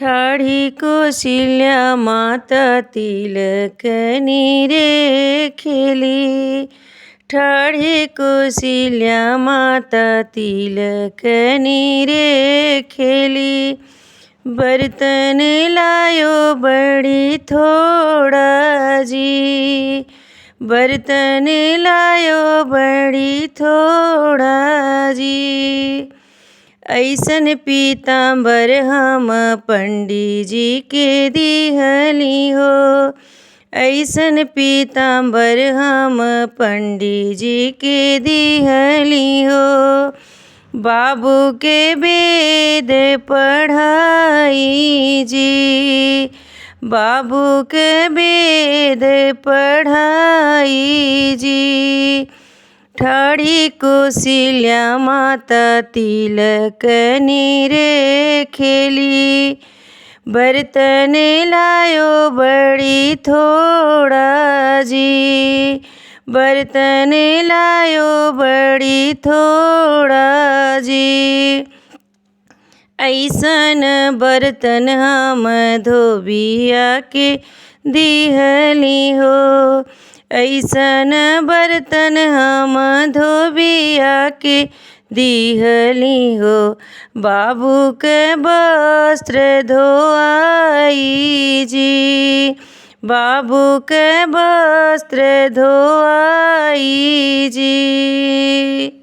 ठाढ़ी कौशल्या माता तिलकनी रे खेली। ठाढ़ी कौशल्या माता तिलकनी रे खेली। बर्तन लायो बड़ी थोड़ा जी। बर्तन लायो बड़ी थोड़ा जी। ऐसन पीताम्बर हम पंडित जी के दिहली हो। ऐसन पीताम्बर हम पंडित जी के दिहली हो। बाबू के वेद पढ़ाई जी। बाबू के वेद पढ़ाई जी। ठाढ़ी कौशल्या माता तिलकनी रे खेली। बर्तन लायो बड़ी थोड़ा जी। बर्तन लायो बड़ी थोड़ा जी। ऐसन बर्तन हम धोबिया के दिहली हो। ऐसन बर्तन हम धोबिया के दिहली हो। बाबू के वस्त्र धोआई जी। बाबू के वस्त्र धोआई जी।